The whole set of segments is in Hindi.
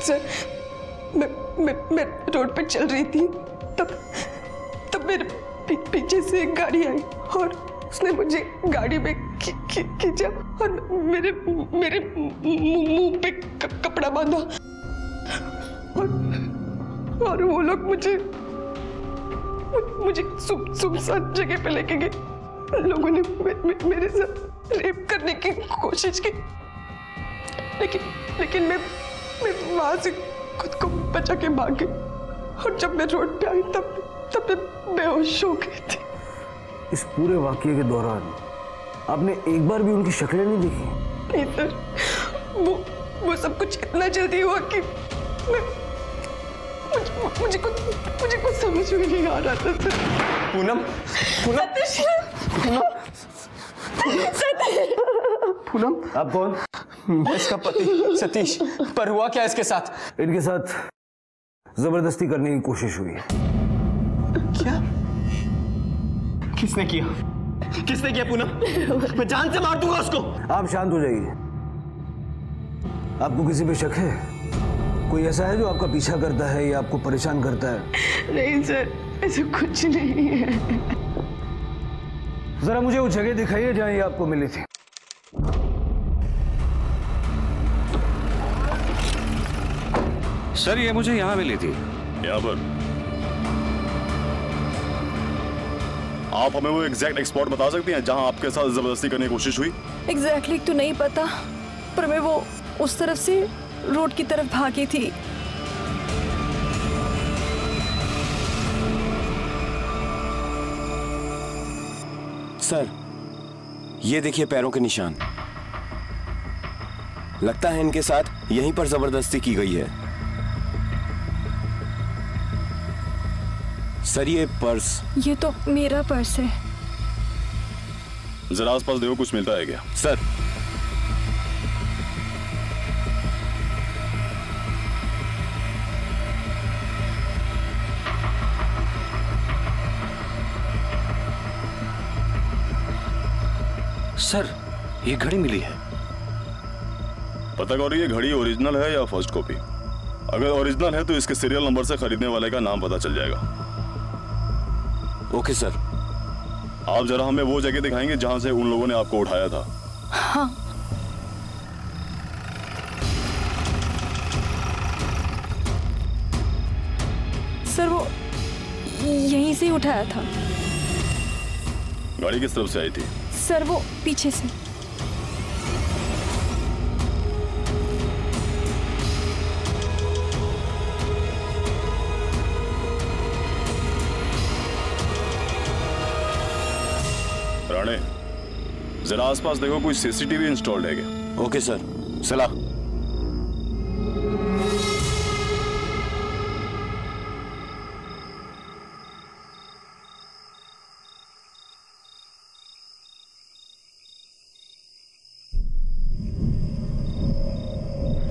सर, मैं रोड पे चल रही थी, तब मेरे पीछे से एक गाड़ी आई और उसने मुझे गाड़ी में खींचा और मेरे मुंह पे कपड़ा बांधा और वो लोग मुझे सुनसान जगह पे लेके गए। लोगों ने मेरे साथ रेप करने की कोशिश की, लेकिन मैं वहां से खुद को बचा के भाग गई और जब मैं रोड पे आई तब मैं बेहोश हो गई थी। इस पूरे वाकये के दौरान आपने एक बार भी उनकी शक्लें नहीं देखी? नहीं सर, वो सब कुछ इतना जल्दी हुआ कि मुझे कुछ समझ में नहीं आ रहा था सर। पूनम, पूनम, आप कौन? मैं इसका पति सतीश। पर हुआ क्या इसके साथ? इनके साथ जबरदस्ती करने की कोशिश हुई है। क्या? किसने किया पूनम? मैं जान से मार दूंगा उसको। आप शांत हो जाइए। आपको किसी पे शक है? कोई ऐसा है जो आपका पीछा करता है या आपको परेशान करता है? नहीं सर, ऐसा कुछ नहीं है। जरा मुझे वो जगह दिखाइए जहां ये आपको मिली थी। सर, ये मुझे यहाँ मिली थी। यहाँ पर? आप हमें वो एग्जैक्ट स्पॉट बता सकती हैं जहां आपके साथ जबरदस्ती करने की कोशिश हुई? एग्जैक्टली तो नहीं पता, पर मैं वो उस तरफ से रोड की तरफ भागी थी। सर, ये देखिए पैरों के निशान। लगता है इनके साथ यहीं पर जबरदस्ती की गई है। सर, ये पर्स। ये तो मेरा पर्स है। जरा आसपास देखो, कुछ मिलता है क्या? सर, सर, ये घड़ी मिली है। पता करो ये घड़ी ओरिजिनल है या फर्स्ट कॉपी। अगर ओरिजिनल है तो इसके सीरियल नंबर से खरीदने वाले का नाम पता चल जाएगा। Okay sir. आप जरा हमें वो जगह दिखाएंगे जहां से उन लोगों ने आपको उठाया था? हाँ। सर, वो यहीं से उठाया था। गाड़ी किस तरफ से आई थी? सर, वो पीछे से। राणे, जरा आसपास देखो, कोई सीसीटीवी इंस्टॉल्ड है क्या? Okay sir. सलाह।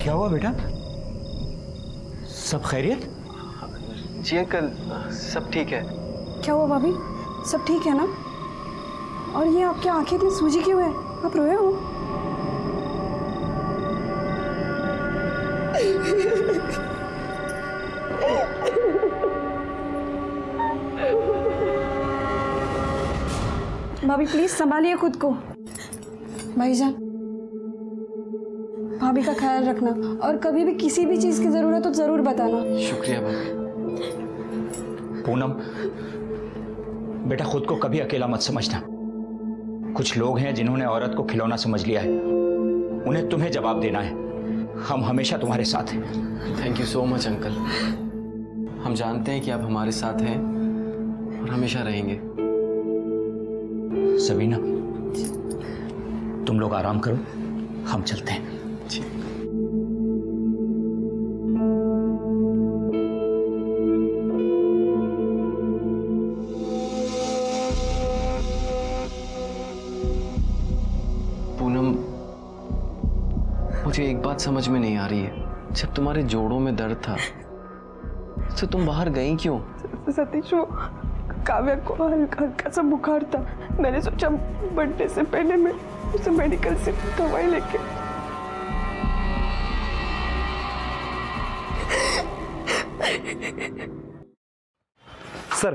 क्या हुआ बेटा? सब खैरियत? जी अंकल, सब ठीक है। क्या हुआ भाभी? सब ठीक है ना? और ये आपकी आंखें इतनी सूजी क्यों है? आप रोए हो? भाभी प्लीज संभालिए खुद को। भाईजान, भाभी का ख्याल रखना और कभी भी किसी भी चीज की जरूरत हो तो जरूर बताना। शुक्रिया भाभी। पूनम, बेटा खुद को कभी अकेला मत समझना। कुछ लोग हैं जिन्होंने औरत को खिलौना समझ लिया है, उन्हें तुम्हें जवाब देना है। हम हमेशा तुम्हारे साथ हैं। Thank you so much uncle. हम जानते हैं कि आप हमारे साथ हैं और हमेशा रहेंगे। सबीना, तुम लोग आराम करो, हम चलते हैं। जी। पूनम, मुझे एक बात समझ में नहीं आ रही है। जब तुम्हारे जोड़ों में दर्द था तो तुम बाहर गई क्यों? सतीश, वो काव्या को हल्का सा बुखार था। मैंने सोचा बर्थडे से पहले मैं उसे मेडिकल से दवाई लेके। सर,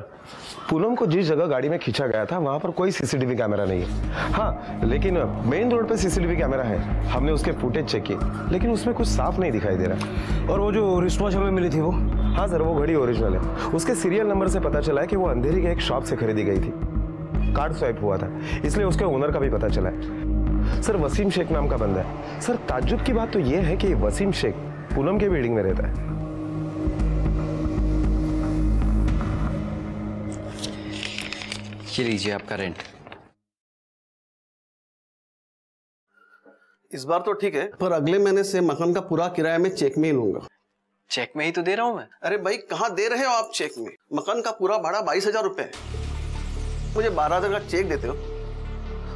पूनम को जिस जगह गाड़ी में खींचा गया था वहां पर कोई सीसीटीवी कैमरा नहीं है। हाँ, लेकिन मेन रोड पे सीसीटीवी कैमरा है। हमने उसके फुटेज चेक किए, लेकिन उसमें कुछ साफ नहीं दिखाई दे रहा। और वो जो रिस्ट वॉच हमें मिली थी वो? हाँ सर, वो घड़ी ओरिजिनल है। उसके सीरियल नंबर से पता चला है कि वो अंधेरी के एक शॉप से खरीदी गई थी। कार्ड स्वाइप हुआ था, इसलिए उसके ओनर का भी पता चला है। सर, वसीम शेख नाम का बंदा है। सर, ताज्जुब की बात तो ये है कि वसीम शेख पूनम के बिल्डिंग में रहता है। ये लीजिए आपका रेंट। इस बार तो ठीक है, पर अगले महीने से मकान का पूरा किराया मैं चेक में ही लूंगा। चेक में ही तो दे रहा हूं मैं। अरे भाई, कहाँ दे रहे हो आप चेक में? मकान का पूरा भाड़ा 22,000 रुपए है। मुझे 12,000 का चेक देते हो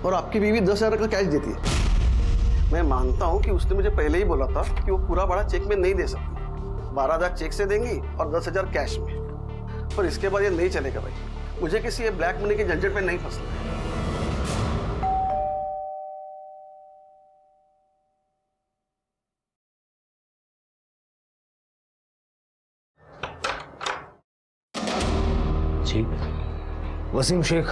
और आपकी बीवी 10,000 का कैश देती है। मैं मानता हूँ कि उसने मुझे पहले ही बोला था कि वो पूरा भाड़ा चेक में नहीं दे सकती। 12,000 चेक से देंगी और 10,000 कैश में। पर इसके बाद ये नहीं चलेगा भाई। मुझे किसी ये ब्लैक मनी के झंझट में नहीं फंसना। जी वसीम शेख?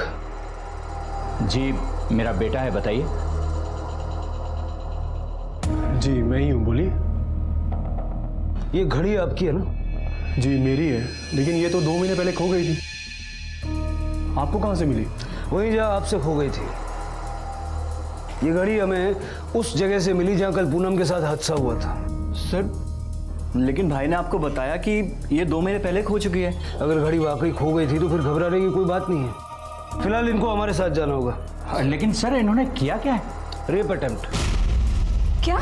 जी, मेरा बेटा है, बताइए। जी मैं ही हूँ, बोलिए। ये घड़ी आपकी है ना? जी मेरी है, लेकिन ये तो 2 महीने पहले खो गई थी। आपको कहाँ से मिली? वहीं जहाँ आपसे खो गई थी। ये घड़ी हमें उस जगह से मिली जहाँ कल पूनम के साथ हादसा हुआ था। सर, लेकिन भाई ने आपको बताया कि ये 2 महीने पहले खो चुकी है। अगर घड़ी वाकई खो गई थी तो फिर घबराने की कोई बात नहीं है। फिलहाल इनको हमारे साथ जाना होगा। लेकिन सर, इन्होंने किया क्या है? Rape attempt. क्या?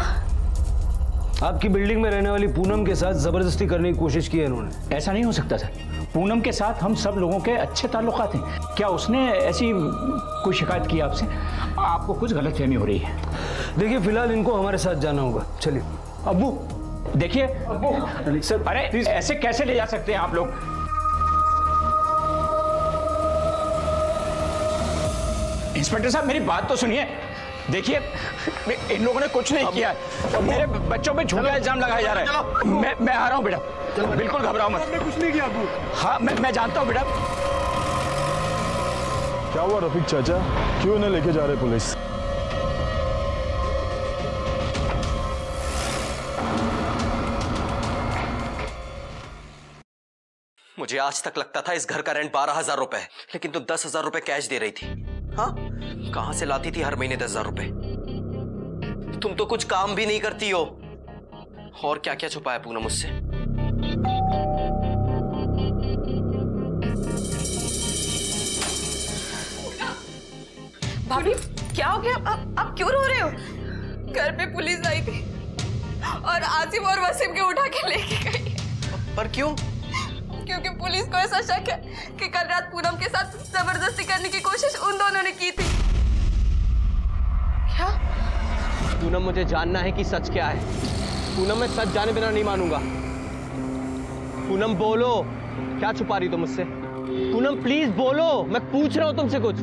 आपकी बिल्डिंग में रहने वाली पूनम के साथ जबरदस्ती करने की कोशिश की है इन्होंने। ऐसा नहीं हो सकता सर। पूनम के साथ हम सब लोगों के अच्छे ताल्लुकात हैं। क्या उसने ऐसी कोई शिकायत की आपसे? आपको कुछ गलतफहमी हो रही है। देखिए, फिलहाल इनको हमारे साथ जाना होगा। चलिए। अब्बू देखिए। अब्बू सर, अरे ऐसे कैसे ले जा सकते हैं आप लोग? इंस्पेक्टर साहब, मेरी बात तो सुनिए। देखिए, इन लोगों ने कुछ नहीं किया और मेरे बच्चों पे झूठा इल्जाम लगाया जा रहा है। मैं आ रहा हूँ बेटा, बिल्कुल घबराओ मत। आपने कुछ नहीं किया अब्बू। हाँ, मैं जानता हूँ बेटा। क्या हुआ रफीक चाचा, क्यों इन्हें लेके जा रहे पुलिस? मुझे आज तक लगता था इस घर का रेंट 12,000 रुपए है, लेकिन तुम 10,000 रुपए कैश दे रही थी। हाँ, कहां से लाती थी हर महीने 10,000 रुपए? तुम तो कुछ काम भी नहीं करती हो। और क्या क्या छुपाया पूनम मुझसे? भाभी, क्या हो गया? आप क्यों रो रहे हो? घर पे पुलिस आई थी और आसिफ और वसीम के उठा के लेके गई। पर क्यों? क्योंकि पुलिस को ऐसा शक है कि कल रात पूनम के साथ जबरदस्ती करने की कोशिश उन दोनों ने की थी। क्या? पूनम, मुझे जानना है कि सच क्या है। पूनम, मैं सच जाने बिना नहीं मानूंगा। पूनम बोलो, क्या छुपा रही तुम मुझसे? पूनम प्लीज बोलो, मैं पूछ रहा हूं तुमसे कुछ।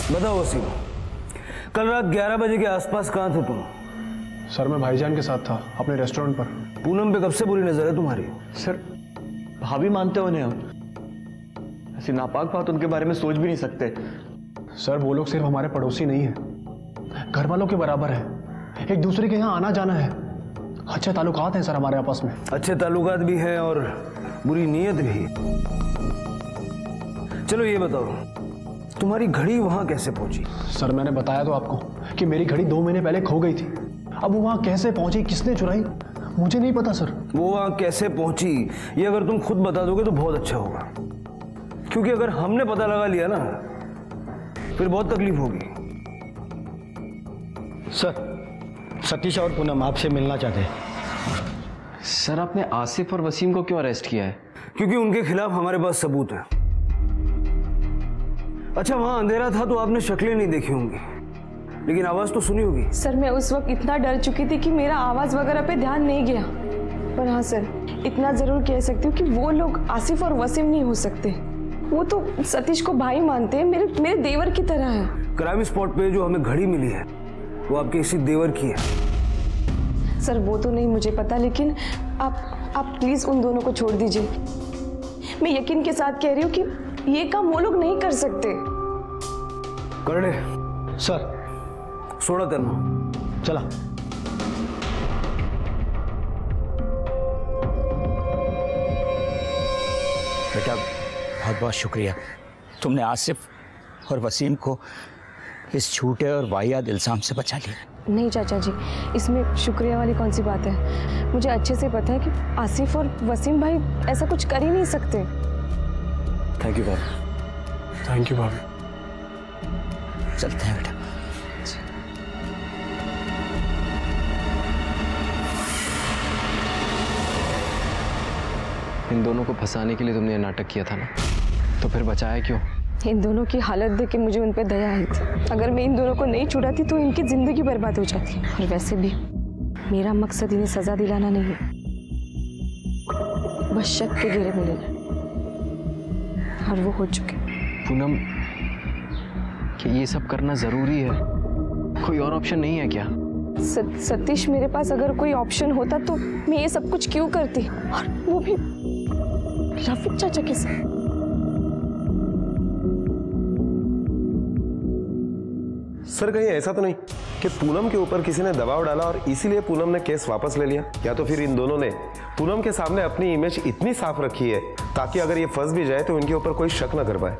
बताओ वसीम, कल रात 11 बजे के आसपास कहाँ थे तुम? सर, मैं भाईजान के साथ था अपने रेस्टोरेंट पर। पूनम पे कब से बुरी नजर है तुम्हारी? सर, भाभी मानते हो उन्हें हम। ऐसी नापाक बात उनके बारे में सोच भी नहीं सकते। सर, वो लोग सिर्फ हमारे पड़ोसी नहीं है, घर वालों के बराबर है। एक दूसरे के यहाँ आना जाना है। अच्छे ताल्लुकात हैं सर हमारे आपस में। अच्छे ताल्लुकात भी हैं और बुरी नीयत भी। चलो ये बताओ, तुम्हारी घड़ी वहां कैसे पहुंची? सर, मैंने बताया तो आपको कि मेरी घड़ी 2 महीने पहले खो गई थी। अब वो वहां कैसे पहुंची, किसने चुराई, मुझे नहीं पता सर। वो वहां कैसे पहुंची ये अगर तुम खुद बता दोगे तो बहुत अच्छा होगा, क्योंकि अगर हमने पता लगा लिया ना फिर बहुत तकलीफ होगी। सर, सतीश और पूनम आपसे मिलना चाहते हैं। सर, आपने आसिफ और वसीम को क्यों अरेस्ट किया है? क्योंकि उनके खिलाफ हमारे पास सबूत है। अच्छा, वहां अंधेरा था तो आपने शक्लें नहीं देखी होंगी, लेकिन आवाज तो सुनी होगी। सर, मैं उस वक्त इतना डर चुकी थी कि मेरा आवाज वगैरह पे ध्यान नहीं गया। पर हाँ सर, इतना जरूर कह सकती हूँ कि वो लोग आसिफ और वसीम नहीं हो सकते। वो तो सतीश को भाई मानते हैं, मेरे देवर की तरह है। क्राइम स्पॉट पे जो हमें घड़ी मिली है वो आपके इसी देवर की है। सर वो तो नहीं मुझे पता, लेकिन आप प्लीज उन दोनों को छोड़ दीजिए। मैं यकीन के साथ कह रही हूँ कि ये काम वो लोग नहीं कर सकते। करने सर सोडा तेना चला। बेटा बहुत बहुत शुक्रिया, तुमने आसिफ और वसीम को इस झूठे और वाहियात इल्जाम से बचा लिया। नहीं चाचा जी, इसमें शुक्रिया वाली कौन सी बात है। मुझे अच्छे से पता है कि आसिफ और वसीम भाई ऐसा कुछ कर ही नहीं सकते। थैंक यू भाभी। थैंक यू भाभी। चलते हैं बेटा। इन दोनों को फंसाने के लिए तुमने ये नाटक किया था ना, तो फिर बचाया क्यों? इन दोनों की हालत देख के मुझे उन पे दया आई थी। अगर मैं इन दोनों को नहीं छुड़ाती तो इनकी जिंदगी बर्बाद हो जाती। और वैसे भी मेरा मकसद इन्हें सजा दिलाना नहीं है, बस शक के घेरे में लेना, और वो हो चुके। पूनम, कि ये सब करना जरूरी है? कोई और ऑप्शन नहीं है क्या? सतीश, मेरे पास अगर कोई ऑप्शन होता तो मैं ये सब कुछ क्यों करती, और वो भी रफीक चाचा के साथ। सर कहीं ऐसा तो नहीं कि पूनम के ऊपर किसी ने दबाव डाला और इसीलिए पूनम ने केस वापस ले लिया? या तो फिर इन दोनों ने पूनम के सामने अपनी इमेज इतनी साफ रखी है ताकि अगर ये फंस भी जाए तो इनके ऊपर कोई शक ना कर पाए।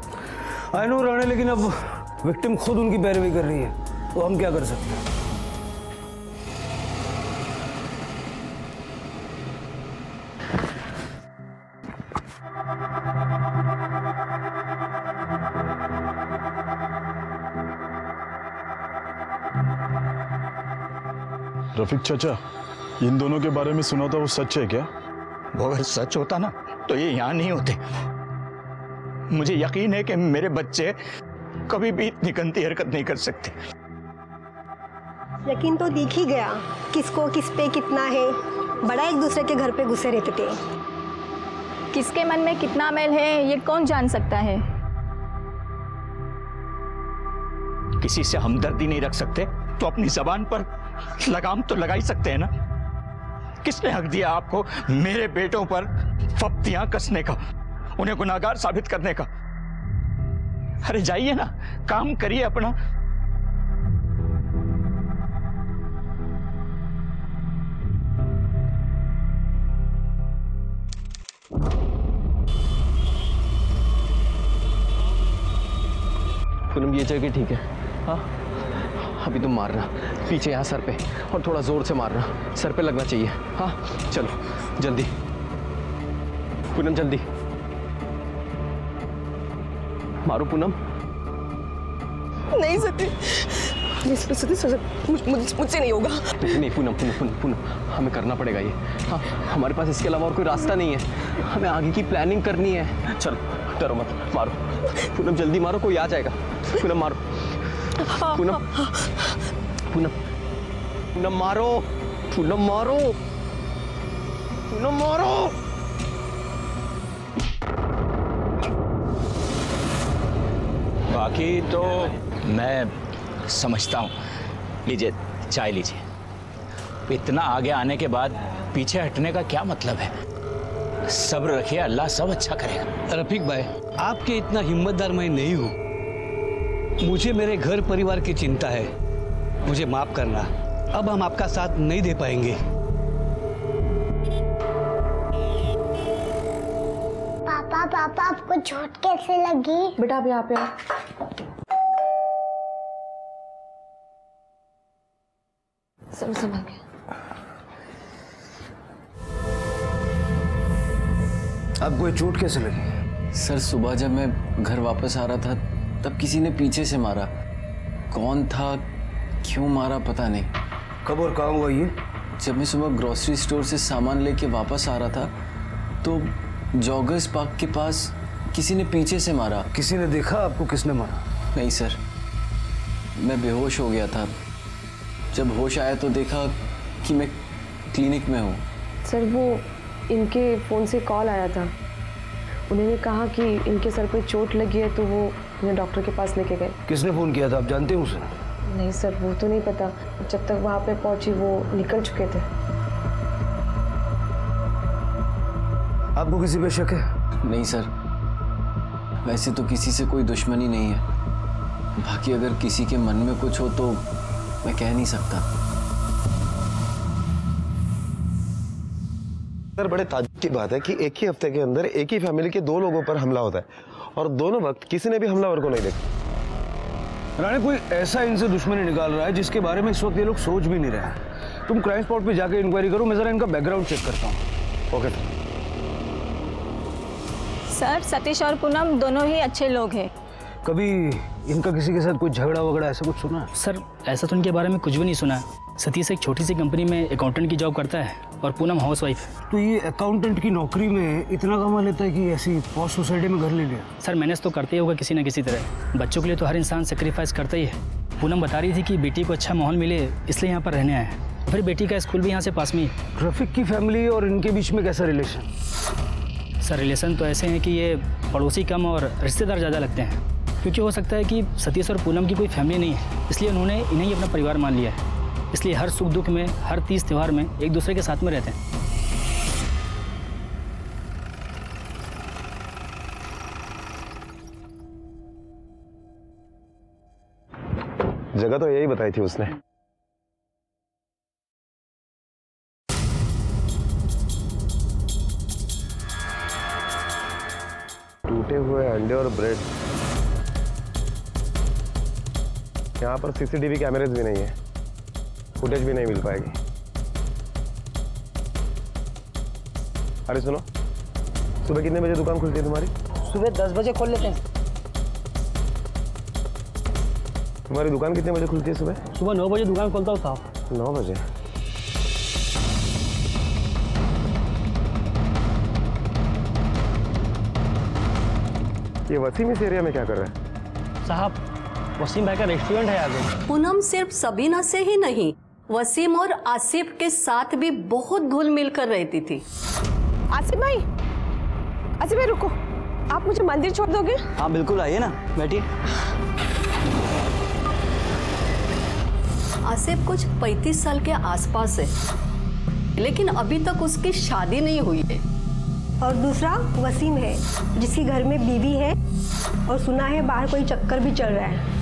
आई नो राणे, लेकिन अब विक्टिम खुद उनकी पैरवी कर रही है, तो हम क्या कर सकते हैं? रफीक चाचा, इन दोनों के बारे में सुना था, वो सच है क्या? वो अगर सच होता ना तो ये यहाँ नहीं होते। मुझे यकीन है कि मेरे बच्चे कभी भी इतनी गंदी हरकत नहीं कर सकते। यकीन तो दिख ही गया किसको किस पे कितना है। बड़ा एक दूसरे के घर पे घुसे रहते थे। किसके मन में कितना मैल है ये कौन जान सकता है। किसी से हमदर्दी नहीं रख सकते तो अपनी जबान पर लगाम तो लगा ही सकते हैं ना। किसने हक दिया आपको मेरे बेटों पर फप्तियां कसने का, उन्हें गुनाहगार साबित करने का? अरे जाइए ना, काम करिए अपना। पूनम, ये जगह ठीक है। हाँ, अभी तुम मारना पीछे, यहाँ सर पे, और थोड़ा जोर से मारना, सर पे लगना चाहिए। हाँ चलो जल्दी पूनम, जल्दी मारो पूनम। नहीं सती, मुझसे नहीं होगा। नहीं पूनम, पूनम हमें करना पड़ेगा ये। हाँ, हमारे पास इसके अलावा और कोई रास्ता नहीं है। हमें आगे की प्लानिंग करनी है। चलो डरो मत, मारो पूनम, जल्दी मारो, कोई आ जाएगा। पूनम मारो, पूनम पूनम पूनम मारो, पूनम मारो, पूनम मारो। बाकी तो मैं समझता हूँ। लीजिए चाय लीजिए। इतना आगे आने के बाद पीछे हटने का क्या मतलब है? सब्र रखिए, अल्लाह सब अच्छा करेगा। रफीक भाई, आपके इतना हिम्मतदार मैं नहीं हूँ। मुझे मेरे घर परिवार की चिंता है, मुझे माफ करना। अब हम आपका साथ नहीं दे पाएंगे। पापा आपको चोट कैसे लगी? बेटा अब यहाँ पे आ। संभल के। आपको ये चोट कैसे लगी? सर, सुबह जब मैं घर वापस आ रहा था तब किसी ने पीछे से मारा। कौन था, क्यों मारा पता नहीं। कब और कहाँ हुआ ये? जब मैं सुबह ग्रोसरी स्टोर से सामान लेके वापस आ रहा था तो जॉगर्स पार्क के पास किसी ने पीछे से मारा। किसी ने देखा आपको किसने मारा? नहीं सर, मैं बेहोश हो गया था। जब होश आया तो देखा कि मैं क्लिनिक में हूँ। सर वो इनके फ़ोन से कॉल आया था, उन्होंने कहा कि इनके सर पे चोट लगी है तो वो उन्हें डॉक्टर के पास लेके गए। किसने फ़ोन किया था, आप जानते हैं उसे? नहीं सर, वो तो नहीं पता। जब तक वहाँ पे पहुंची वो निकल चुके थे। आपको किसी पे शक है? नहीं सर, वैसे तो किसी से कोई दुश्मनी नहीं है। बाकी अगर किसी के मन में कुछ हो तो मैं कह नहीं सकता। सर बड़े ताज्जुब की बात है कि एक ही हफ्ते के अंदर एक ही फैमिली के 2 लोगों पर हमला होता है और दोनों वक्त किसी ने भी हमलावर को नहीं देखा। राणे, कोई ऐसा इनसे दुश्मनी निकाल रहा है जिसके बारे में इस वक्त ये लोग सोच भी नहीं रहे। तुम क्राइम स्पॉट पे जाके इंक्वायरी करो, मैं जरा इनका बैकग्राउंड चेक करता हूँ। Okay sir. सर, सतीश और पूनम दोनों ही अच्छे लोग हैं। कभी इनका किसी के साथ कोई झगड़ा वगड़ा ऐसा कुछ सुना है? सर, ऐसा तो इनके बारे में कुछ भी नहीं सुना है। सतीश एक छोटी सी कंपनी में अकाउंटेंट की जॉब करता है और पूनम हाउसवाइफ। तो ये अकाउंटेंट की नौकरी में इतना कमा लेता है कि ऐसी पॉश सोसाइटी में घर ले लिया? सर, मैनेज तो करते ही होगा किसी न किसी तरह। बच्चों के लिए तो हर इंसान सेक्रीफाइस करता ही है। पूनम बता रही थी कि बेटी को अच्छा माहौल मिले इसलिए यहाँ पर रहने आए हैं। फिर बेटी का स्कूल भी यहाँ से पास में ही। रफीक की फैमिली और इनके बीच में कैसा रिलेशन? सर, रिलेशन तो ऐसे हैं कि ये पड़ोसी कम और रिश्तेदार ज़्यादा लगते हैं, क्योंकि हो सकता है कि सतीश और पूनम की कोई फैमिली नहीं है, इसलिए उन्होंने इन्हें ही अपना परिवार मान लिया है। इसलिए हर सुख दुख में, हर तीज त्यौहार में एक दूसरे के साथ में रहते हैं। जगह तो यही बताई थी उसने। टूटे हुए अंडे और ब्रेड। यहाँ पर सीसीटीवी कैमरेज भी नहीं है, फुटेज भी नहीं मिल पाएगी। अरे सुनो, सुबह कितने बजे दुकान खुलती है तुम्हारी? सुबह 10 बजे खोल लेते हैं। तुम्हारी दुकान कितने बजे खुलती है सुबह? सुबह 9 बजे दुकान खोलता हूँ साहब। 9 बजे? ये वसीम इस एरिया में क्या कर रहा है? साहब, वसीम भाई का रेस्टोरेंट है आगे। पूनम सिर्फ सबीना से ही नहीं, वसीम और आसिफ के साथ भी बहुत घुल मिल कर रहती थी। आसिफ भाई, रुको, आप मुझे मंदिर छोड़ दोगे? हाँ बिल्कुल, आइए ना, बैठिए। आसिफ कुछ 35 साल के आसपास है, लेकिन अभी तक उसकी शादी नहीं हुई है। और दूसरा वसीम है, जिसकी घर में बीवी है और सुना है बाहर कोई चक्कर भी चल रहा है।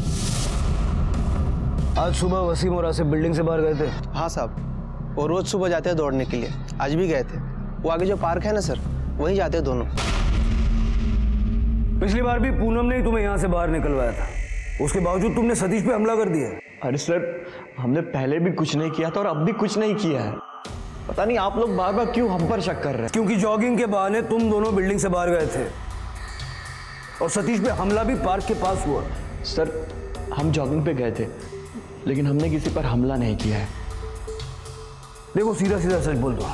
आज सुबह वसीम और आसिफ बिल्डिंग से बाहर गए थे? हाँ साहब, वो रोज सुबह जाते हैं दौड़ने के लिए, आज भी गए थे। वो आगे जो पार्क है ना सर, वहीं जाते हैं दोनों। पिछली बार भी पूनम ने ही तुम्हें यहाँ से बाहर निकलवाया था, उसके बावजूद तुमने सतीश पे हमला कर दिया। अरे सर, हमने पहले भी कुछ नहीं किया था और अब भी कुछ नहीं किया है। पता नहीं आप लोग बार बार क्यों हम पर शक कर रहे हैं। क्योंकि जॉगिंग के बहाने तुम दोनों बिल्डिंग से बाहर गए थे और सतीश पे हमला भी पार्क के पास हुआ। सर, हम जॉगिंग पे गए थे, लेकिन हमने किसी पर हमला नहीं किया है। देखो, सीधा सीधा सच बोल दो,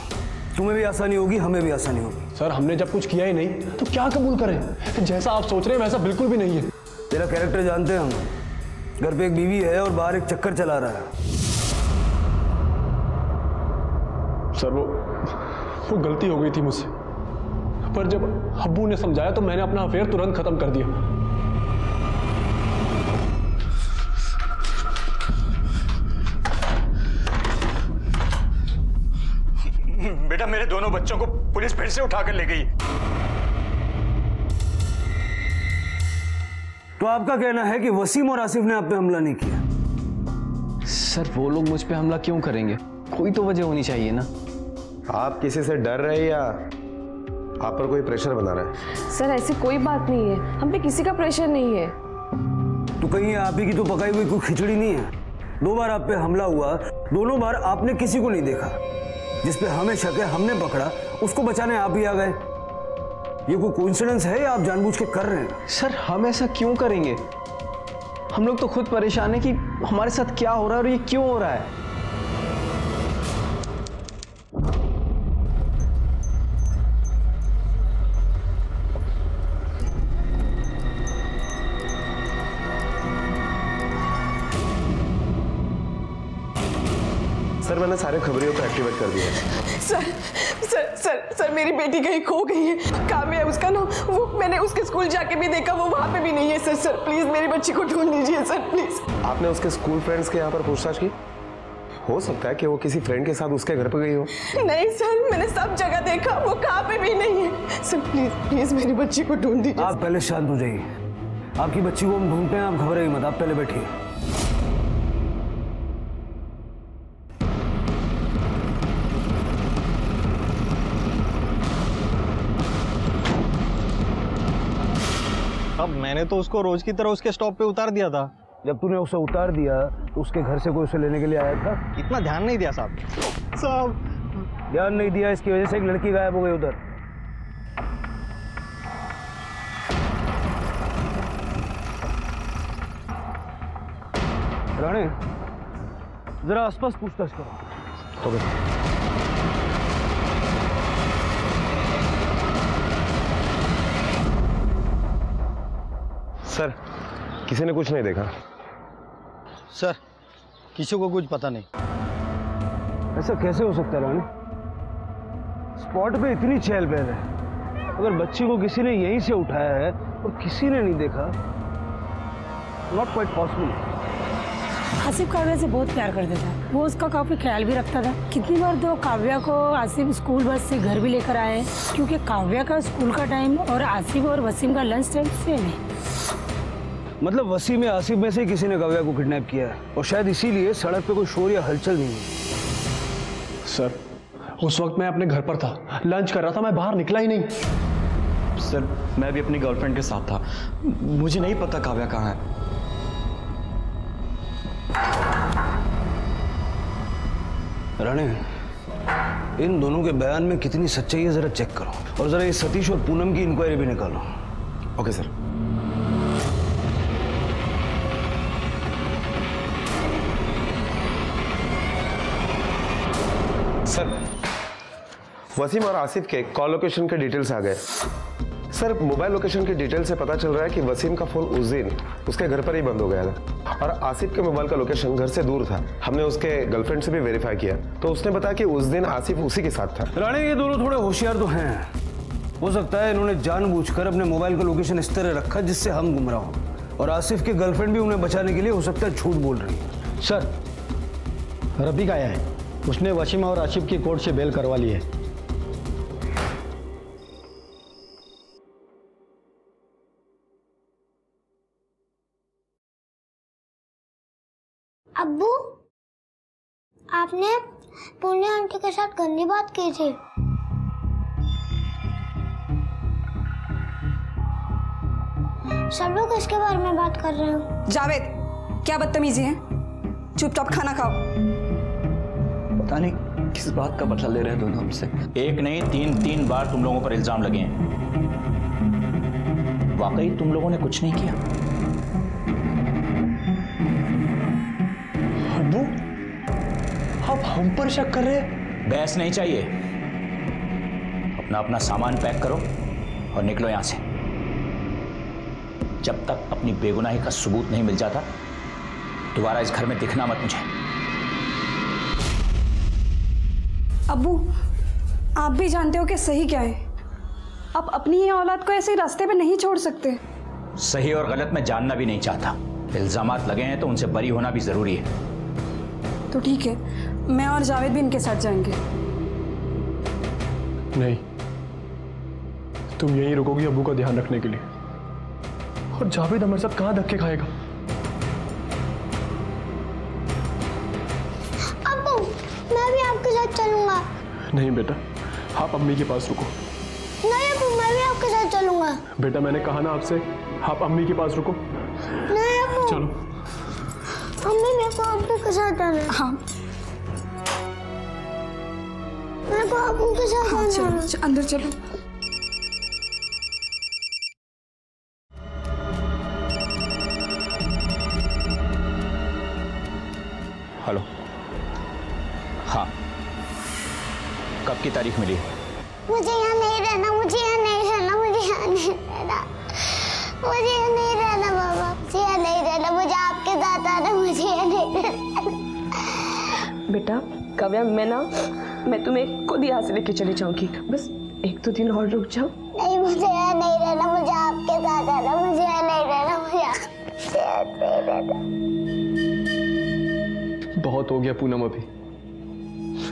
तुम्हें भी आसानी होगी, हमें भी आसानी होगी। सर, हमने जब कुछ किया ही नहीं तो क्या कबूल करें? जैसा आप सोच रहे हैं वैसा बिल्कुल भी नहीं है। तेरा कैरेक्टर जानते हैं हम। घर पे एक बीवी है और बाहर एक चक्कर चला रहा है। सर, वो गलती हो गई थी मुझसे, पर जब अब्बू ने समझाया तो मैंने अपना अफेयर तुरंत खत्म कर दिया। बेटा, मेरे दोनों बच्चों को पुलिस फिर से उठाकर ले गई। तो आपका कहना है कि वसीम और आसिफ ने आप पे हमला नहीं किया? सर, वो लोग मुझ पे हमला क्यों करेंगे? कोई तो वजह होनी चाहिए ना। आप किसी से डर रहे या आप पर कोई प्रेशर बना रहा है? सर, ऐसी कोई बात नहीं है, हम पे किसी का प्रेशर नहीं है। तो कहीं आप ही की तो पकाई हुई कोई खिचड़ी नहीं है? 2 बार आप पे हमला हुआ, दोनों बार आपने किसी को नहीं देखा। जिस पे हमें शक है, हमने पकड़ा, उसको बचाने आप ही आ गए। ये कोई कोइंसिडेंस है या आप जानबूझ के कर रहे हैं? सर, हम ऐसा क्यों करेंगे? हम लोग तो खुद परेशान है कि हमारे साथ क्या हो रहा है और ये क्यों हो रहा है। सर मैंने सारे खबरियों को एक्टिवेट कर दिया है। सर सर सर सर मेरी बेटी कहीं खो गई है। काव्या है उसका नाम, वो मैंने उसके स्कूल जाके भी देखा, वो वहाँ पे भी नहीं है सर। सर प्लीज मेरी बच्ची को ढूंढ लीजिए सर प्लीज। आपने उसके स्कूल फ्रेंड्स के यहाँ पर पूछताछ की? हो सकता है कि वो किसी फ्रेंड के साथ उसके घर पर गई हो। नहीं सर मैंने सब जगह देखा, वो कहाँ पे भी नहीं है सर। प्लीज प्लीज मेरी बच्ची को ढूंढ दीजिए। आप पहले शांत हो जाइए, आपकी बच्ची को हम ढूंढते हैं, आप घबराइए मत, आप पहले बैठिए। अब मैंने तो उसको रोज की तरह उसके स्टॉप पे उतार दिया था। जब तूने उसे उतार दिया तो उसके घर से कोई उसे लेने के लिए आया था? इतना ध्यान नहीं दिया साहब। ध्यान नहीं दिया, इसकी वजह से एक लड़की गायब हो गई उधर। राणे जरा आसपास पूछताछ करो। सर किसी ने कुछ नहीं देखा? सर किसी को कुछ पता नहीं। ऐसा कैसे हो सकता है राणे? स्पॉट पे इतनी चहल पहल है, अगर बच्ची को किसी ने यहीं से उठाया है और किसी ने नहीं देखा, not quite possible. Asif Kavya से बहुत प्यार करता था, वो उसका काफी ख्याल भी रखता था। कितनी बार तो काव्या को आसिफ स्कूल बस से घर भी लेकर आए, क्योंकि काव्या का स्कूल का टाइम और आसिफ और वसीम का लंच टाइम सेम है। मतलब वसीम या आसिफ में से किसी ने काव्या को किडनैप किया है, और शायद इसीलिए सड़क पे कोई शोर या हलचल नहीं हुई। सर उस वक्त मैं अपने घर पर था, लंच कर रहा था, मैं बाहर निकला ही नहीं। सर मैं भी अपनी गर्लफ्रेंड के साथ था, मुझे नहीं पता काव्या कहाँ है। राणे इन दोनों के बयान में कितनी सच्चाई है जरा चेक करो, और जरा ये सतीश और पूनम की इंक्वायरी भी निकालो। Okay sir. सर वसीम और आसिफ के कॉल लोकेशन के डिटेल्स आ गए। सर मोबाइल लोकेशन के डिटेल से पता चल रहा है कि वसीम का फोन उस दिन उसके घर पर ही बंद हो गया था, और आसिफ के मोबाइल का लोकेशन घर से दूर था। हमने उसके गर्लफ्रेंड से भी वेरीफाई किया, तो उसने बताया कि उस दिन आसिफ उसी के साथ था। राणे ये दोनों थोड़े होशियार तो हैं, हो सकता है इन्होंने जानबूझकर अपने मोबाइल का लोकेशन इस तरह रखा जिससे हम गुमराह हो, और आसिफ की गर्लफ्रेंड भी उन्हें बचाने के लिए हो सकता है झूठ बोल रही है। सर रफीक आया है, उसने वसीम और आसिफ की कोर्ट से बेल करवा ली है। अब्बू आपने पूर्णी आंटी के साथ गंदी बात की थी। सब लोग इसके बारे में बात कर रहे हो। जावेद क्या बदतमीजी है, चुपचाप खाना खाओ। पता नहीं किस बात का बदला ले रहे हैं दोनों हमसे। एक नहीं तीन बार तुम लोगों पर इल्जाम लगे हैं। वाकई तुम लोगों ने कुछ नहीं किया? अब्बू आप हम पर शक कर रहे हैं? बहस नहीं चाहिए, अपना सामान पैक करो और निकलो यहां से। जब तक अपनी बेगुनाही का सबूत नहीं मिल जाता दोबारा इस घर में दिखना मत मुझे। अब्बू आप भी जानते हो कि सही क्या है, आप अपनी ही औलाद को ऐसे रास्ते पे नहीं छोड़ सकते। सही और गलत मैं जानना भी नहीं चाहता, इल्जामात लगे हैं तो उनसे बरी होना भी जरूरी है। तो ठीक है, मैं और जावेद भी इनके साथ जाएंगे। नहीं, तुम यहीं रुकोगी अब्बू का ध्यान रखने के लिए, और जावेद हमारे साथ कहां धक्के खाएगा? अब्बू मैं भी आपके साथ चलूंगा। नहीं बेटा, आप अम्मी के पास रुको। नहीं अब्बू मैं भी आपके साथ चलूंगा। बेटा मैंने कहा ना आपसे, आप अम्मी के पास रुको। नहीं अब्बू। चलो अम्मी मेरे को अब्बू के साथ जाना है। हाँ मेरे को अब्बू के साथ हाँ, जाना है। चलो अंदर चलो। हेलो, हाँ कब की तारीख मिली? मुझे यहाँ नहीं रहना, मुझे यहाँ नहीं रहना, मुझे यहाँ नहीं रहना, मुझे यहाँ नहीं रहना बाबा, मुझे यहाँ नहीं रहना, मुझे आपके साथ आना, मुझे यहाँ नहीं रहना। बेटा काव्या, मैं तुम्हें खुद यहाँ से लेके चली जाऊंगी, बस 1-2 दिन और रुक जाओ। नहीं, मुझे यहाँ नहीं रहना, मुझे आपके साथ रहना, मुझे यहाँ नहीं रहना, मुझे यहाँ नहीं रहना। बहुत हो गया पूनम, अभी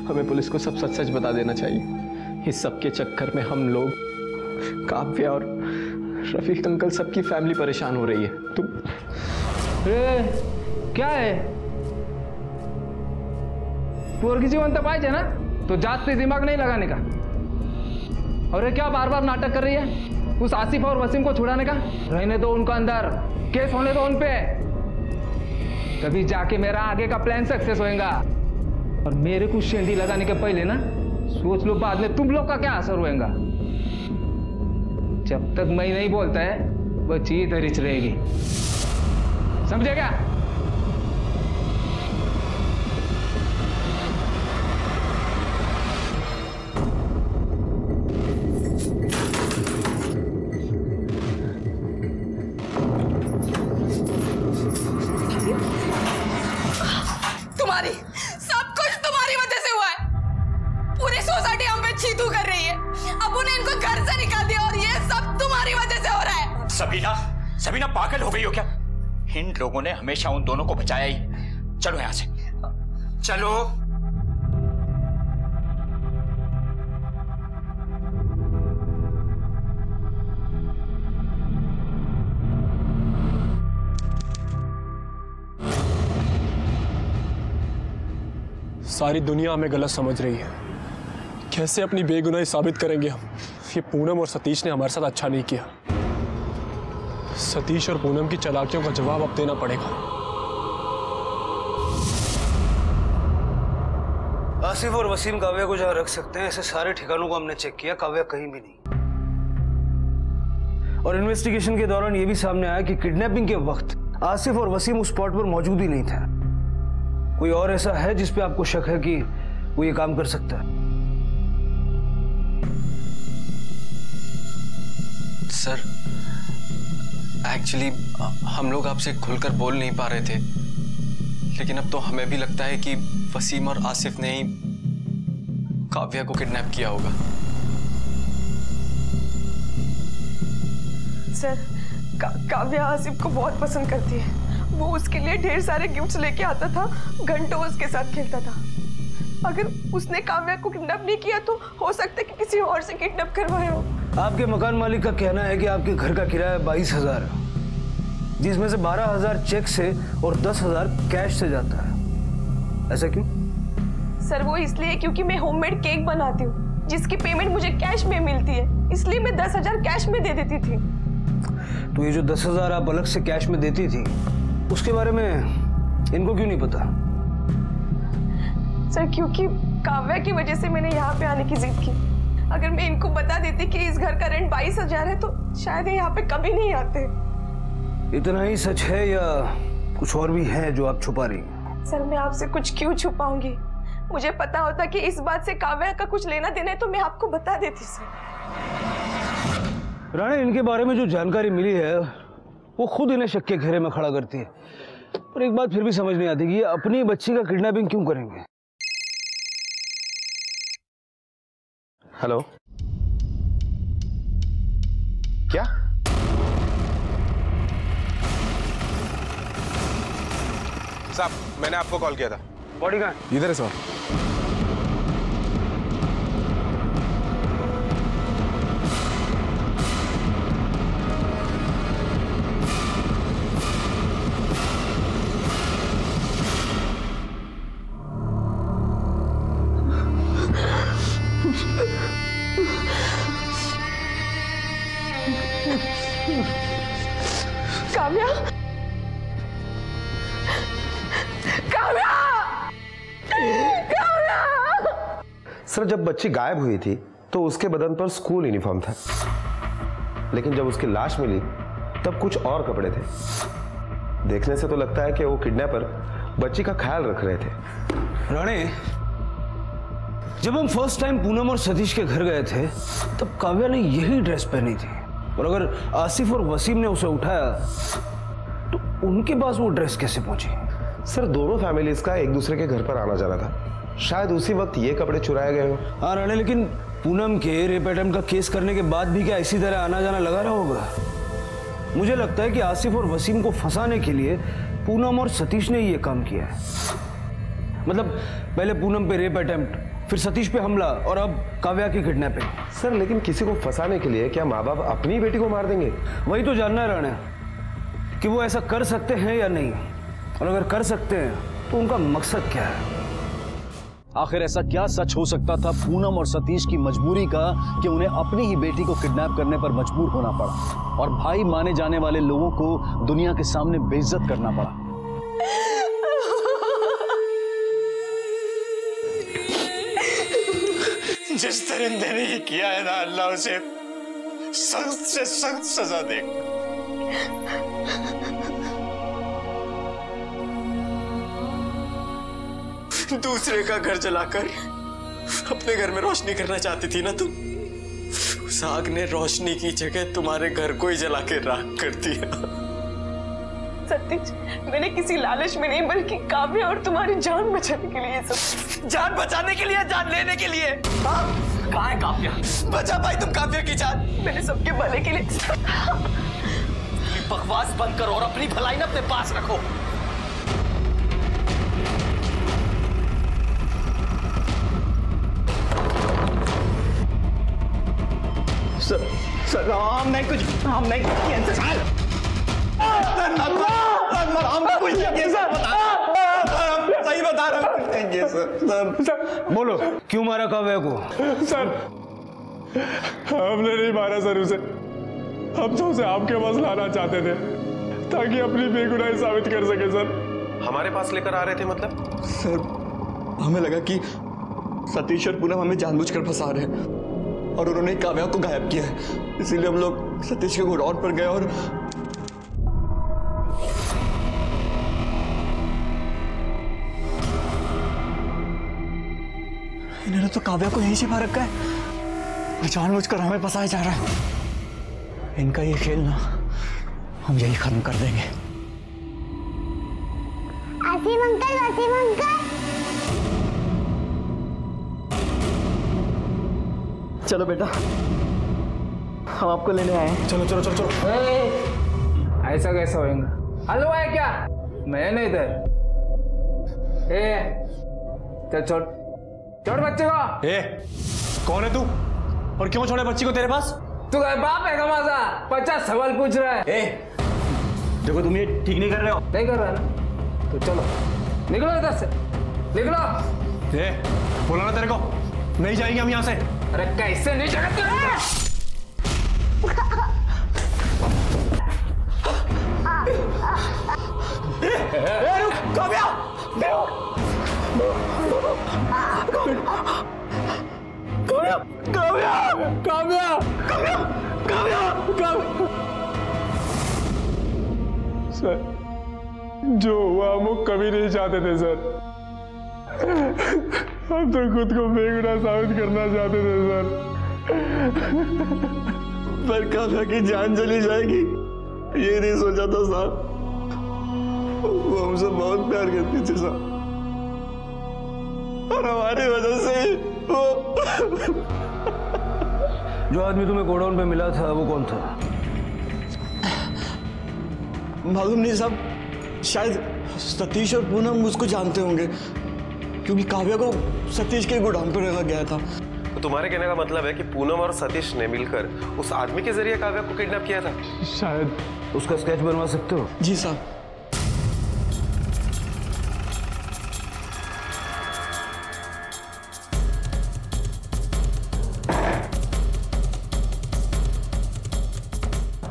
हमें पुलिस को सब सच बता देना चाहिए। इस सब के चक्कर में हम लोग, काव्या और रफीक अंकल, सबकी फैमिली परेशान हो रही है। तुम क्या है पोरगी जीवन पाहिजे ना, तो जास्त दिमाग नहीं लगाने का। और ये क्या बार बार नाटक कर रही है उस आसिफ और वसीम को छुड़ाने का? रहने दो उनको अंदर, केस होने दो उन पे, तभी जाके मेरा आगे का प्लान सक्सेस होएगा। और मेरे को शेंडी लगाने के पहले ना सोच लो बाद में तुम लोग का क्या असर होएगा। जब तक मैं नहीं बोलता है वो चीज धरिच रहेगी, समझे क्या? तुम्हारी सब कुछ तुम्हारी वजह से हुआ है। पूरी सोसाइटी हम पे चीतू कर रही है। अब उन्हें इनको घर से निकाल दिया और ये सब तुम्हारी वजह से हो रहा है। सबीना पागल हो गई हो क्या? इन लोगों ने हमेशा उन दोनों को बचाया ही। चलो यहां से, चलो। सारी दुनिया हमें गलत समझ रही है। कैसे अपनी बेगुनाही साबित करेंगे हम? ये पूनम और सतीश ने हमारे साथ अच्छा नहीं किया। सतीश और पूनम की चालाकियों का जवाब अब देना पड़ेगा। आसिफ और वसीम काव्या को जहां रख सकते हैं, ऐसे सारे ठिकानों को हमने चेक किया, काव्या कहीं भी नहीं। और इन्वेस्टिगेशन के दौरान यह भी सामने आया कि किडनैपिंग के वक्त आसिफ और वसीम उस स्पॉट पर मौजूद ही नहीं था। कोई और ऐसा है जिस पे आपको शक है कि वो ये काम कर सकता है? सर, एक्चुअली हम लोग आपसे खुलकर बोल नहीं पा रहे थे, लेकिन अब तो हमें भी लगता है कि वसीम और आसिफ ने ही काव्या को किडनैप किया होगा। सर, काव्या आसिफ को बहुत पसंद करती है। वो उसके लिए ढेर सारे गिफ्ट्स लेके आता था, घंटों उसके साथ खेलता था। अगर उसने काव्या को किडनैप नहीं किया तो हो सकता है कि किसी और से किडनैप करवाया हो। आपके मकान मालिक का कहना है कि आपके घर का किराया 22,000 है, जिसमें से 12,000 चेक से और 10,000 कैश से जाता है। ऐसा क्यों? सर, वो इसलिए क्योंकि मैं होममेड केक बनाती हूँ, जिसकी पेमेंट मुझे कैश में मिलती है, इसलिए मैं 10,000 कैश में दे देती थी। तो ये जो 10,000 आप अलग से कैश में देती थी, उसके बारे में इनको क्यों नहीं पता? सर, क्योंकि काव्या की वजह से मैंने यहाँ पे आने की जिद की। अगर मैं इनको बता देती कि इस घर का रेंट 22,000 है तो शायद यहाँ पे कभी नहीं आते। इतना ही सच है या कुछ और भी है जो आप छुपा रही हैं? सर, मैं आपसे कुछ क्यों छुपाऊंगी? मुझे पता होता कि इस बात से काव्या का कुछ लेना देना है तो मैं आपको बता देती। सर, राणे, इनके बारे में जो जानकारी मिली है वो खुद इन्हें शक के घेरे में खड़ा करती है। पर एक बात फिर भी समझ नहीं आती कि ये अपनी बच्ची का किडनैपिंग क्यों करेंगे। हेलो, क्या? साहब, मैंने आपको कॉल किया था। बॉडी कहाँ? इधर है साहब। काव्या, काव्या, काव्या! सर, जब बच्ची गायब हुई थी तो उसके बदन पर स्कूल यूनिफॉर्म था, लेकिन जब उसकी लाश मिली तब कुछ और कपड़े थे। देखने से तो लगता है कि वो किडनैपर बच्ची का ख्याल रख रहे थे। राणे, जब हम फर्स्ट टाइम पूनम और सतीश के घर गए थे तब काव्या ने यही ड्रेस पहनी थी, और अगर आसिफ और वसीम ने उसे उठाया तो उनके पास वो ड्रेस कैसे पहुंची? सर, दोनों फैमिलीज का एक दूसरे के घर पर आना जाना था। शायद उसी वक्त ये कपड़े चुराए गए हो। हाँ राणे, लेकिन पूनम के रेप अटेम्प्ट का केस करने के बाद भी क्या इसी तरह आना जाना लगा रहा होगा? मुझे लगता है कि आसिफ और वसीम को फंसाने के लिए पूनम और सतीश ने ये काम किया है। मतलब पहले पूनम पे रेप अटेम्प्ट, फिर सतीश पे हमला और अब काव्या की किडनैपिंग। सर लेकिन किसी को फंसाने के लिए क्या माँ बाप अपनी बेटी को मार देंगे? वही तो जानना है राणे कि वो ऐसा कर सकते हैं या नहीं, और अगर कर सकते हैं तो उनका मकसद क्या है? आखिर ऐसा क्या सच हो सकता था पूनम और सतीश की मजबूरी का कि उन्हें अपनी ही बेटी को किडनैप करने पर मजबूर होना पड़ा और भाई माने जाने वाले लोगों को दुनिया के सामने बेइज्जत करना पड़ा? जिस दरिंदे ने ये किया है ना, अल्लाह उसे सख्त से सख्त सजा दे। दूसरे का घर जलाकर अपने घर में रोशनी करना चाहती थी ना तुम? उस आग ने रोशनी की जगह तुम्हारे घर को ही जला के राख कर दिया। सतीश, मैंने किसी लालच में नहीं बल्कि काव्या और तुम्हारी जान बचाने के लिए सब। जान बचाने के लिए, जान लेने के लिए? कहाँ है काव्या? बचा भाई तुम काव्या की जान। मैंने सबके भले के लिए। बकवास बंद करो और अपनी भलाई ना अपने पास रखो। सर हम नहीं कुछ किया। हम कुछ नहीं सर, सही बता रहा हूँ सर। बोलो क्यों मारा काव्या को? सर हमने नहीं मारा सर उसे, हम तो उसे आपके पास लाना चाहते थे ताकि अपनी बेगुनाही साबित कर सके सर। हमारे पास लेकर आ रहे थे मतलब? सर हमें लगा कि सतीश और पूनम हमें जानबूझकर फंसा रहे हैं और उन्होंने काव्या को गायब किया है, इसीलिए हम लोग सतीश के गोडाउन पर गए और इन्होंने तो काव्या को यहीं छिपा रखा है और जानबूझकर हमें फंसाया जा रहा है। इनका ये खेल ना हम यही खत्म कर देंगे। Asim uncle, Asim uncle. चलो बेटा, हम आपको लेने आए हैं। चलो चलो चलो चलो। ऐसा कैसा होएगा? हलवा है क्या? मैं नहीं इधर। चल छोड़ छोड़ बच्चे को। कौन है तू और क्यों छोड़े बच्ची को तेरे पास? तू बाप है कमाजा, 50 सवाल पूछ रहा है। देखो तुम ये ठीक नहीं कर रहे हो। नहीं कर रहा ना तो चलो निकलो इधर से, निकलो। बोला ना तेरे को नहीं जाएंगे हम यहाँ से। अरे कैसे नहीं जगत? काव्या, काव्या, काव्या, काव्या, काव्या, काव्या। सर जो हुआ हम वो कभी नहीं चाहते थे सर, हम तो खुद को बेगुनाह साबित करना चाहते थे सर। पर काव्या की जान चली जाएगी ये नहीं सोचा था साहब। वो हमसे बहुत प्यार करती थी साहब और हमारी वजह से ही वो। जो आदमी तुम्हें गोडाउन पे मिला था वो कौन था? मालूम नहीं साहब, शायद सतीश और पूनम उसको जानते होंगे क्योंकि काव्या को सतीश के गोडाउन पर रखा गया था। तो तुम्हारे कहने का मतलब है कि पूनम और सतीश ने मिलकर उस आदमी के जरिए काव्या को किडनैप किया था? शायद। उसका स्केच बनवा सकते हो? जी साहब।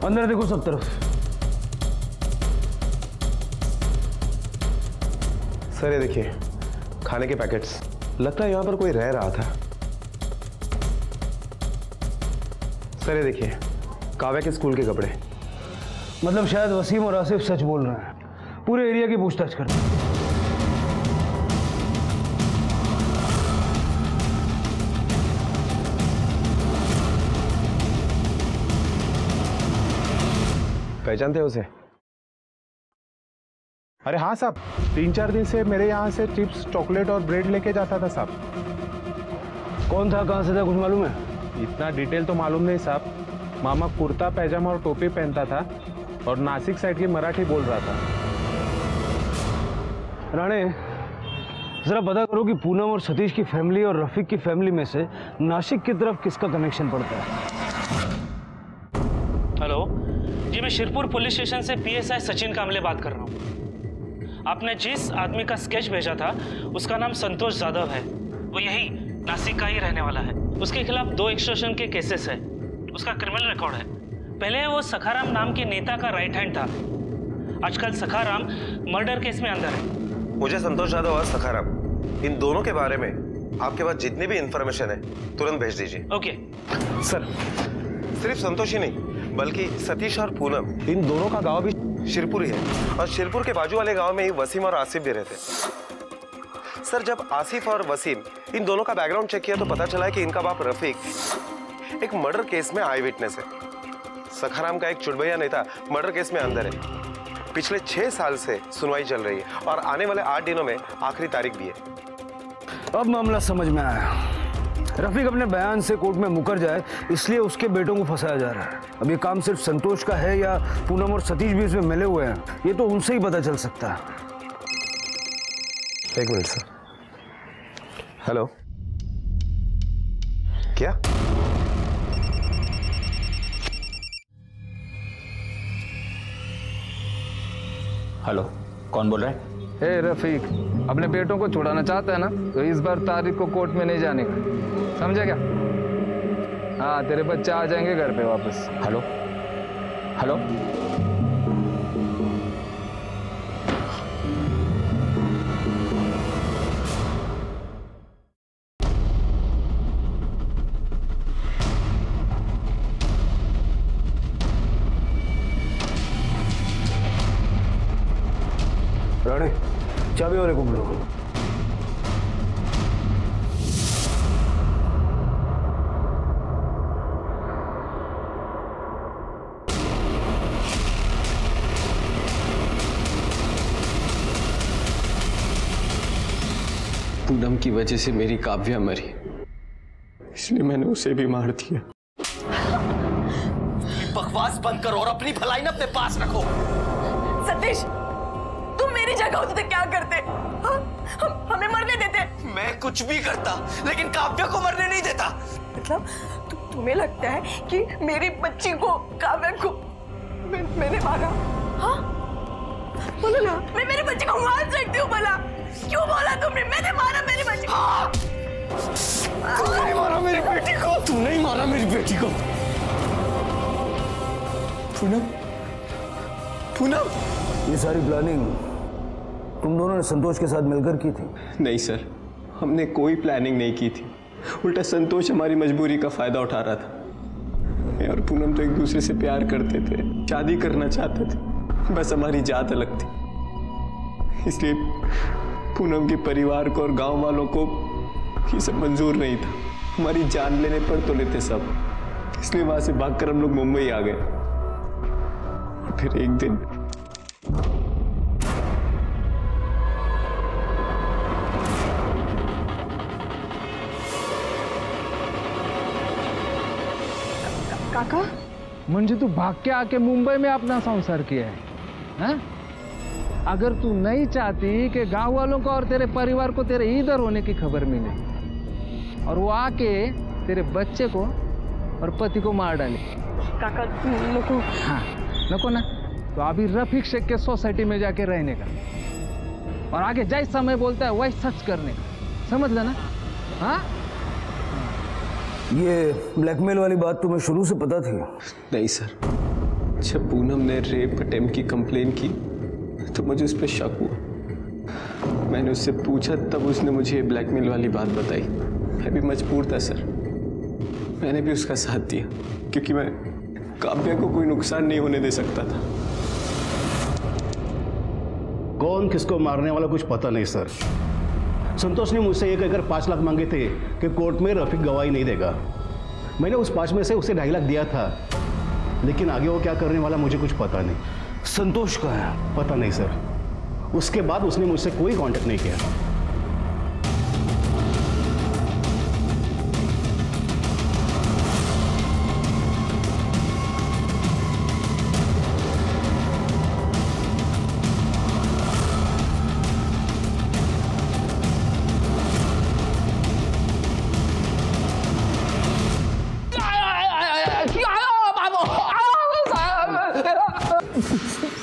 अंदर देखो सब तरफ। सर ये देखिए खाने के पैकेट्स, लगता है यहां पर कोई रह रहा था। सर ये देखिए काव्या के स्कूल के कपड़े। मतलब शायद वसीम और आसिफ सच बोल रहे हैं, पूरे एरिया की पूछताछ कर रहे हैं। पहचानते हो उसे? अरे हाँ साहब, 3-4 दिन से मेरे यहाँ से चिप्स, चॉकलेट और ब्रेड लेके जाता था साहब। कौन था, कहाँ से था, कुछ मालूम है? इतना डिटेल तो मालूम नहीं साहब। मामा कुर्ता पैजामा और टोपी पहनता था और नासिक साइड की मराठी बोल रहा था। राणे, जरा पता करो कि पूनम और सतीश की फैमिली और रफीक की फैमिली में से नासिक की तरफ किसका कनेक्शन पड़ता है। हेलो जी, मैं शिरपुर पुलिस स्टेशन से PSI सचिन कामले बात कर रहा हूँ। आपने जिस आदमी का स्केच भेजा था उसका नाम संतोष जाधव है। वो यही नासिक का ही रहने वाला है। उसके खिलाफ 2 एक्सटॉर्शन के केसेस है। उसका क्रिमिनल रिकॉर्ड है। पहले वो सखाराम नाम के नेता का राइट हैंड था। आजकल सखाराम मर्डर केस में अंदर है। मुझे संतोष यादव और सखाराम, इन दोनों के बारे में आपके पास जितनी भी इंफॉर्मेशन है तुरंत भेज दीजिए। Okay sir. सिर्फ संतोष ही नहीं बल्कि सतीश और पूनम, इन दोनों का गांव भी शिरपुर ही है और शिरपुर के बाजू वाले गांव में ही वसीम और आसिफ भी रहते। सर, जब आसिफ और वसीम इन दोनों का बैकग्राउंड चेक किया तो पता चला कि इनका बाप रफीक एक मर्डर केस में आई विटनेस है। सखाराम का एक चुड़बैया नेता मर्डर केस में अंदर है। पिछले 6 साल से सुनवाई चल रही है और आने वाले 8 दिनों में आखिरी तारीख भी है। अब मामला समझ में आया। रफीक अपने बयान से कोर्ट में मुकर जाए इसलिए उसके बेटों को फंसाया जा रहा है। अब ये काम सिर्फ संतोष का है या पूनम और सतीश भी इसमें मिले हुए हैं, ये तो उनसे ही पता चल सकता है। 1 मिनट सर। हेलो, क्या? हेलो, कौन बोल रहा है? ए रफीक, अपने बेटों को छुड़ाना चाहता है ना, तो इस बार तारीख को कोर्ट में नहीं जाने का, समझे क्या? हाँ, तेरे बच्चे आ जाएंगे घर पे वापस। हेलो हेलो, राणे, चाबी वाले को बुलाओ। पूनम की वजह से मेरी काव्या मरी, इसलिए मैंने उसे भी मार दिया। बकवास बंद करो और अपनी भलाई ना अपने पास रखो। सतीश, तुम मेरी जगह होते तो क्या करते? हमें मरने देते? मैं कुछ भी करता लेकिन काव्या को मरने नहीं देता। मतलब तुम्हें लगता है कि मेरी बच्ची को, काव्या को मैंने मारा? हाँ, बोलो ना। मैं मेरी बच्ची को मार सकती हूँ भला? क्यों बोला तुमने? मैंने मारा मेरी बच्ची को। तूने मारा मेरी बेटी को। तूने ही मारा मेरी बेटी को। पूनम, पूनम, ये सारी प्लानिंग तुम दोनों ने संतोष के साथ मिलकर की थी? नहीं सर, हमने कोई प्लानिंग नहीं की थी। उल्टा संतोष हमारी मजबूरी का फायदा उठा रहा था। मैं और पूनम तो एक दूसरे से प्यार करते थे, शादी करना चाहते थे, बस हमारी जात अलग थी। इसलिए पूनम के परिवार को और गांव वालों को ये सब मंजूर नहीं था। हमारी जान लेने पर तो लेते सब, इसलिए वहां से भागकर हम लोग मुंबई आ गए। फिर एक दिन काका, म्हणजे तू भाग के आके मुंबई में अपना संसार किया है, हाँ? अगर तू नहीं चाहती कि गांव वालों को और तेरे परिवार को तेरे इधर होने की खबर मिले और वो आके तेरे बच्चे को और पति को मार डाले। काका नको। हाँ, नको ना, तो अभी रफीक शेख के सोसाइटी में जाके रहने का और आगे जैसा समय बोलता है वही सच करने का, समझ लेना? हाँ, ये ब्लैकमेल वाली बात तुम्हें शुरू से पता थी? नहीं सर, जब पूनम ने रेप अटेम्प्ट की कंप्लेन की तो मुझे उस पर शक हुआ। मैंने उससे पूछा तब उसने मुझे ब्लैकमेल वाली बात बताई। मैं भी मजबूर था सर, मैंने भी उसका साथ दिया क्योंकि मैं काव्या को कोई नुकसान नहीं होने दे सकता था। कौन किसको मारने वाला कुछ पता नहीं सर। संतोष ने मुझसे ये कहकर 5 लाख मांगे थे कि कोर्ट में रफीक गवाही नहीं देगा। मैंने उस 5 में से उसे 2.5 लाख दिया था, लेकिन आगे वो क्या करने वाला मुझे कुछ पता नहीं। संतोष का है? पता नहीं सर, उसके बाद उसने मुझसे कोई कांटेक्ट नहीं किया।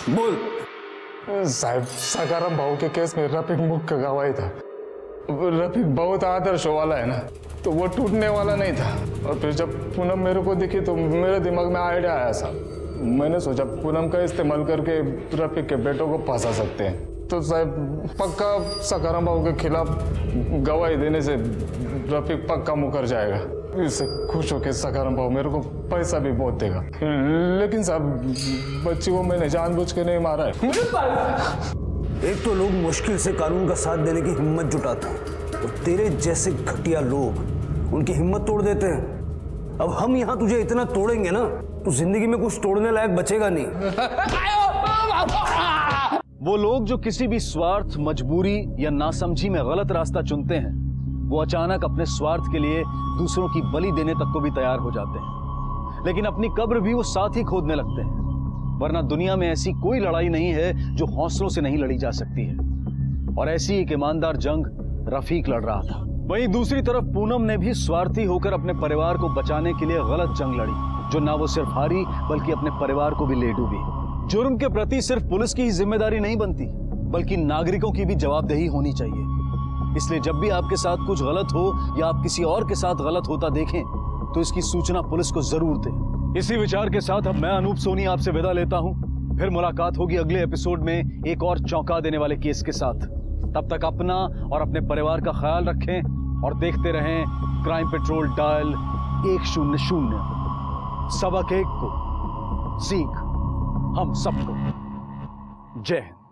बोल साहब, सकाराम भाऊ के केस में रफीक मुख्य गवाही था। रफीक बहुत आदर्श वाला है ना, तो वो टूटने वाला नहीं था। और फिर जब पूनम मेरे को दिखी तो मेरे दिमाग में आइडिया आया साहब। मैंने सोचा पूनम का इस्तेमाल करके रफीक के बेटों को फंसा सकते हैं। तो साहब पक्का सकाराम भाऊ के खिलाफ गवाही देने से रफीक पक्का मुकर जाएगा। इससे खुश होकर सकाराम भाऊ मेरे को पैसा भी बहुत देगा। लेकिन साहब बच्ची को मैंने जानबूझ के नहीं मारा है। एक तो लोग मुश्किल से कानून का साथ देने की हिम्मत जुटाते हैं और तेरे जैसे घटिया लोग उनकी हिम्मत तोड़ देते हैं। अब हम यहाँ तुझे इतना तोड़ेंगे ना तो जिंदगी में कुछ तोड़ने लायक बचेगा नहीं। वो लोग जो किसी भी स्वार्थ, मजबूरी या नासमझी में गलत रास्ता चुनते हैं, वो अचानक अपने स्वार्थ के लिए दूसरों की बलि देने तक को भी तैयार हो जाते हैं। लेकिन अपनी कब्र भी वो साथ ही खोदने लगते हैं। वरना दुनिया में ऐसी कोई लड़ाई नहीं है जो हौसलों से नहीं लड़ी जा सकती है। और ऐसी एक ईमानदार जंग रफीक लड़ रहा था। वहीं दूसरी तरफ पूनम ने भी स्वार्थी होकर अपने परिवार को बचाने के लिए गलत जंग लड़ी, जो ना वो सिर्फ हारी बल्कि अपने परिवार को भी ले डूबी। जुर्म के प्रति सिर्फ पुलिस की ही जिम्मेदारी नहीं बनती, बल्कि नागरिकों की भी जवाबदेही होनी चाहिए। इसलिए जब भी आपके साथ कुछ गलत हो या आप किसी और के साथ गलत होता देखें तो इसकी सूचना पुलिस को जरूर दें। इसी विचार के साथ अब मैं अनूप सोनी आपसे विदा लेता हूं। फिर मुलाकात होगी अगले एपिसोड में एक और चौंका देने वाले केस के साथ। तब तक अपना और अपने परिवार का ख्याल रखें और देखते रहें क्राइम पेट्रोल डायल 100। सबक एक को सीख हम सबको। जय हिंद।